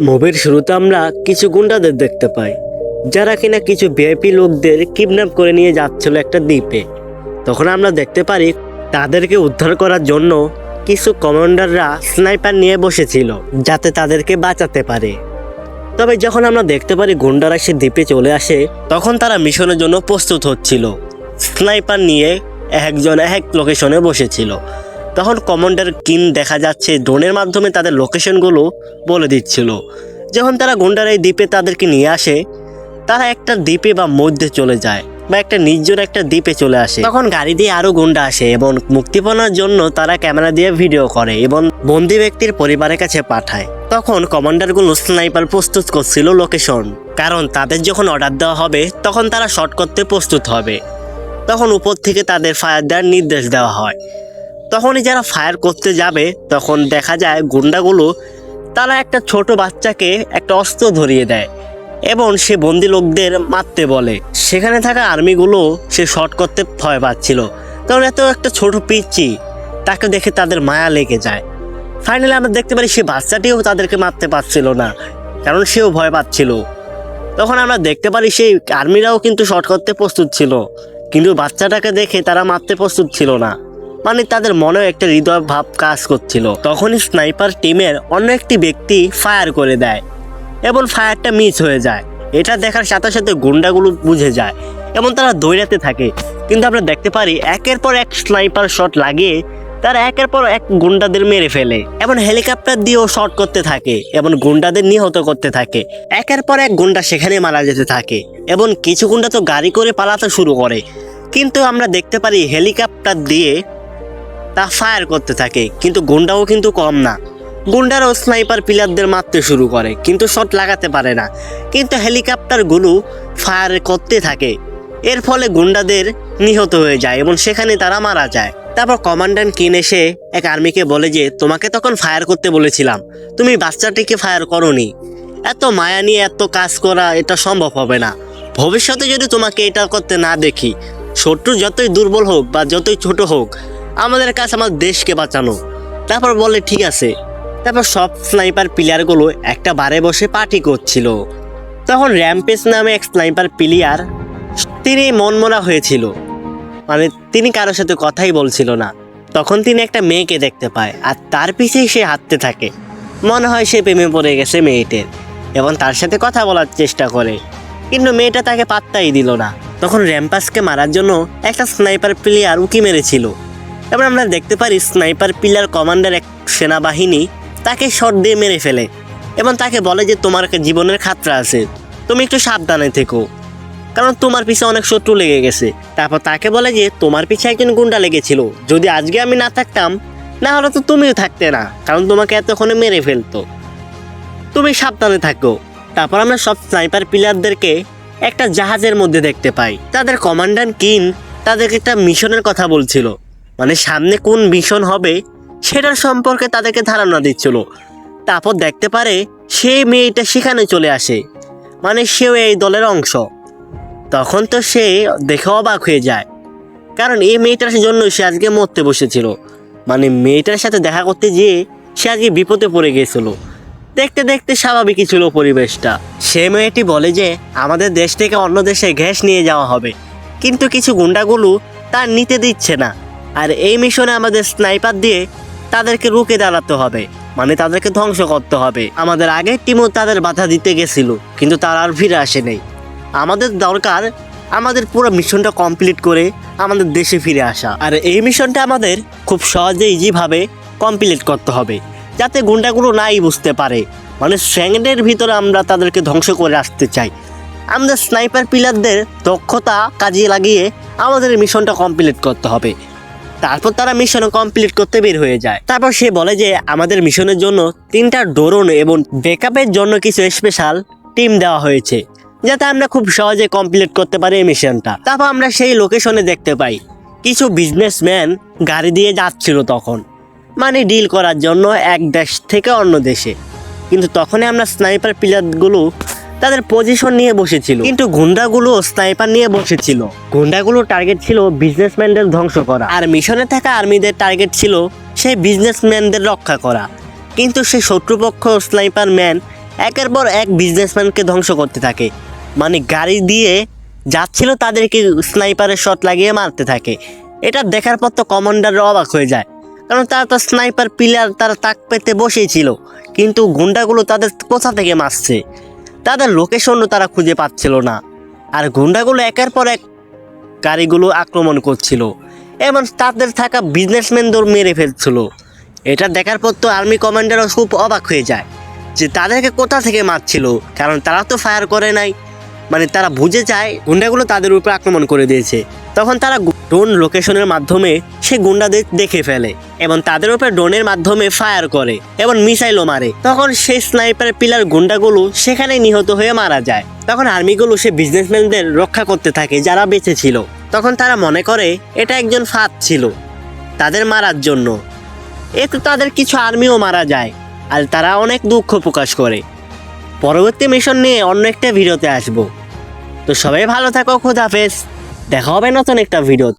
মুভির শুরুতে আমরা কিছু গুন্ডাদের দেখতে পাই যারা কিনা কিছু ভিআইপি লোকদের কিডন্যাপ করে নিয়ে যাচ্ছিল একটা দ্বীপে। তখন আমরা দেখতে পারি তাদেরকে উদ্ধার করার জন্য কিছু কমান্ডাররা স্নাইপার নিয়ে বসেছিল যাতে তাদেরকে বাঁচাতে পারে। তবে যখন আমরা দেখতে পারি গুন্ডারা সে দ্বীপে চলে আসে, তখন তারা মিশনের জন্য প্রস্তুত হচ্ছিল। স্নাইপার নিয়ে একজন এক লোকেশনে বসেছিল। তখন কমান্ডার কিন দেখা যাচ্ছে ড্রোনের মাধ্যমে তাদের লোকেশনগুলো বলে দিচ্ছিল। যখন তারা গুন্ডার এই দ্বীপে তাদেরকে নিয়ে আসে, তারা একটা দ্বীপে বা মধ্যে চলে যায় বা একটা নির্জন একটা দ্বীপে চলে আসে। তখন গাড়ি দিয়ে আরো গুন্ডা আসে এবং মুক্তিপণার জন্য তারা ক্যামেরা দিয়ে ভিডিও করে এবং বন্দি ব্যক্তির পরিবারের কাছে পাঠায়। তখন কমান্ডারগুলো স্নাইপার প্রস্তুত করছিল লোকেশন, কারণ তাদের যখন অর্ডার দেওয়া হবে তখন তারা শট করতে প্রস্তুত হবে। তখন উপর থেকে তাদের ফায়ার দেওয়ার নির্দেশ দেওয়া হয়। তখনই যারা ফায়ার করতে যাবে তখন দেখা যায় গুন্ডাগুলো তারা একটা ছোট বাচ্চাকে একটা অস্ত্র ধরিয়ে দেয় এবং সে বন্দি লোকদের মারতে বলে। সেখানে থাকা আর্মিগুলো সে শট করতে ভয় পাচ্ছিল, কারণ এত একটা ছোট পিচ্চি, তাকে দেখে তাদের মায়া লেগে যায়। ফাইনালি আমরা দেখতে পারি সে বাচ্চাটিও তাদেরকে মারতে পারছিল না, কারণ সেও ভয় পাচ্ছিল। তখন আমরা দেখতে পারি সেই আর্মিরাও কিন্তু শট করতে প্রস্তুত ছিল, কিন্তু বাচ্চাটাকে দেখে তারা মারতে প্রস্তুত ছিল না। মানে তাদের মনেও একটা হৃদয় ভাব কাজ করছিল। তখনই স্নাইপার টিমের অন্য একটি ব্যক্তি ফায়ার করে দেয় এবং ফায়ারটা মিস হয়ে যায়। এটা দেখার সাথে সাথে গুন্ডাগুলো বুঝে যায় এবং তারা দৌড়াতে থাকে। কিন্তু আমরা দেখতে পারি একের পর এক স্নাইপার শট লাগিয়ে তারা একের পর এক গুন্ডাদের মেরে ফেলে এবং হেলিকপ্টার দিয়েও শট করতে থাকে এবং গুন্ডাদের নিহত করতে থাকে। একের পর এক গুন্ডা সেখানে মারা যেতে থাকে এবং কিছু গুন্ডা তো গাড়ি করে পালাতে শুরু করে। কিন্তু আমরা দেখতে পারি হেলিকপ্টার দিয়ে তা ফায়ার করতে থাকে, কিন্তু গুন্ডাও কিন্তু কম না। গুন্ডারাও স্নাইপার প্লেয়ারদের মারতে শুরু করে, কিন্তু শট লাগাতে পারে না। কিন্তু হেলিকপ্টারগুলো ফায়ার করতে থাকে, এর ফলে গুন্ডাদের নিহত হয়ে যায় এবং সেখানে তারা মারা যায়। তারপর কমান্ডান্ট কিন এসে এক আর্মিকে বলে যে তোমাকে তখন ফায়ার করতে বলেছিলাম, তুমি বাচ্চাটিকে ফায়ার করোনি। এত মায়া নিয়ে এত কাজ করা এটা সম্ভব হবে না। ভবিষ্যতে যদি তোমাকে এটা করতে না দেখি, শত্রু যতই দুর্বল হোক বা যতই ছোট হোক, আমাদের কাছে আমার দেশকে বাঁচানো। তারপর বলে ঠিক আছে। তারপর সব স্নাইপার প্লেয়ারগুলো একটা বারে বসে পার্টি করছিল। তখন র্যাম্পেজ নামে এক স্নাইপার প্লেয়ার, তিনি মনমরা হয়েছিল, মানে তিনি কারোর সাথে কথাই বলছিল না। তখন তিনি একটা মেয়েকে দেখতে পায় আর তার পিছেই সে হাঁটতে থাকে। মনে হয় সে প্রেমে পড়ে গেছে মেয়েটের এবং তার সাথে কথা বলার চেষ্টা করে, কিন্তু মেয়েটা তাকে পাত্তাই দিল না। তখন র্যাম্পাসকে মারার জন্য একটা স্নাইপার প্লেয়ার উকি মেরেছিল এবং আমরা দেখতে পারি স্নাইপার প্লেয়ার কমান্ডার এক সেনাবাহিনী তাকে শট দিয়ে মেরে ফেলে এবং তাকে বলে যে তোমার জীবনের খাতরা আছে, তুমি একটু সাবধানে থেকো, কারণ তোমার পিছে অনেক শত্রু লেগে গেছে। তারপর তাকে বলে যে তোমার পিছে একজন গুন্ডা লেগেছিল, যদি আজকে আমি না থাকতাম না হলে তো তুমিও থাকতে না, কারণ তোমাকে এতক্ষণে মেরে ফেলতো, তুমি সাবধানে থাকো। তারপর আমরা সব স্নাইপার প্লেয়ারদেরকে একটা জাহাজের মধ্যে দেখতে পাই। তাদের কমান্ডান্ট কিন তাদেরকে একটা মিশনের কথা বলছিল, মানে সামনে কোন মিশন হবে সেটার সম্পর্কে তাদেরকে ধারণা দিচ্ছিল। তারপর দেখতে পারে সেই মেয়েটা সেখানে চলে আসে, মানে সেও এই দলের অংশ। তখন তো সে দেখে অবাক হয়ে যায়, কারণ এই মেয়েটার জন্য সে আজকে মরতে বসেছিল। মানে মেয়েটার সাথে দেখা করতে গিয়ে সে আজকে বিপদে পড়ে গিয়েছিল। দেখতে দেখতে স্বাভাবিকই ছিল পরিবেশটা। সে মেয়েটি বলে যে আমাদের দেশ থেকে অন্য দেশে গ্যাস নিয়ে যাওয়া হবে, কিন্তু কিছু গুন্ডাগুলো তা নিতে দিচ্ছে না। আর এই মিশনে আমাদের স্নাইপার দিয়ে তাদেরকে রুখে দাঁড়াতে হবে, মানে তাদেরকে ধ্বংস করতে হবে। আমাদের আগের টিমও তাদের বাধা দিতে গেছিল, কিন্তু তারা আর ফিরে আসে নেই। আমাদের দরকার আমাদের পুরো মিশনটা কমপ্লিট করে আমাদের দেশে ফিরে আসা। আর এই মিশনটা আমাদের খুব সহজে ইজিভাবে কমপ্লিট করতে হবে, যাতে গুন্ডাগুলো নাই বুঝতে পারে। মানে সেকেন্ডের ভিতরে আমরা তাদেরকে ধ্বংস করে আসতে চাই। আমাদের স্নাইপার প্লেয়ারদের দক্ষতা কাজে লাগিয়ে আমাদের মিশনটা কমপ্লিট করতে হবে। তারপর তারা মিশন কমপ্লিট করতে বের হয়ে যায়। তারপর সে বলে যে আমাদের মিশনের জন্য 3টা ড্রোন এবং ব্যাকআপের জন্য কিছু স্পেশাল টিম দেওয়া হয়েছে, যাতে আমরা খুব সহজে কমপ্লিট করতে পারি এই মিশনটা। তারপর আমরা সেই লোকেশনে দেখতে পাই কিছু বিজনেসম্যান গাড়ি দিয়ে যাচ্ছিল তখন, মানে ডিল করার জন্য এক দেশ থেকে অন্য দেশে। কিন্তু তখনই আমরা স্নাইপার প্লেয়ারগুলো তাদের পজিশন নিয়ে বসেছিল, কিন্তু গুন্ডাগুলো স্নাইপার নিয়ে বসেছিল। গুন্ডাগুলোর টার্গেট ছিল বিজনেসম্যানদের ধ্বংস করা, আর মিশনে থাকা আর্মিদের টার্গেট ছিল সেই বিজনেসম্যানদের রক্ষা করা। কিন্তু সেই শত্রুপক্ষ স্নাইপার ম্যান একের পর এক বিজনেসম্যানকে ধ্বংস করতে থাকে। মানে গাড়ি দিয়ে যাচ্ছিল তাদেরকে স্নাইপারের শট লাগিয়ে মারতে থাকে। এটা দেখার পর তো কমান্ডাররা অবাক হয়ে যায়, কারণ তারা তো স্নাইপার পিলার তারা তাক পেতে বসেই ছিল, কিন্তু গুন্ডাগুলো তাদের কোথা থেকে মারছে, তাদের লোকেশনও তারা খুঁজে পাচ্ছিল না। আর গুন্ডাগুলো একের পর এক গাড়িগুলো আক্রমণ করছিল এবং তাদের থাকা বিজনেসম্যানদের মেরে ফেলছিল। এটা দেখার পর তো আর্মি কমান্ডারও খুব অবাক হয়ে যায় যে তাদেরকে কোথা থেকে মারছিল, কারণ তারা তো ফায়ার করে নাই। মানে তারা বুঝে যায় গুন্ডাগুলো তাদের উপর আক্রমণ করে দিয়েছে। তখন তারা ড্রোন লোকেশনের মাধ্যমে সে গুন্ডাদের দেখে ফেলে এবং তাদের উপর ড্রোনের মাধ্যমে ফায়ার করে এবং মিসাইলও মারে। তখন সেই স্নাইপার পিলার গুন্ডাগুলো সেখানেই নিহত হয়ে মারা যায়। তখন আর্মিগুলো সে বিজনেসম্যানদের রক্ষা করতে থাকে যারা বেঁচে ছিল। তখন তারা মনে করে এটা একজন ফাঁদ ছিল তাদের মারার জন্য। এতে তাদের কিছু আর্মিও মারা যায় আর তারা অনেক দুঃখ প্রকাশ করে। পরবর্তী মিশন নিয়ে অন্য একটা ভিডিওতে আসবো। তো সবাই ভালো থাকো, খোদাফেজ, দেখা হবে নতুন একটা ভিডিও।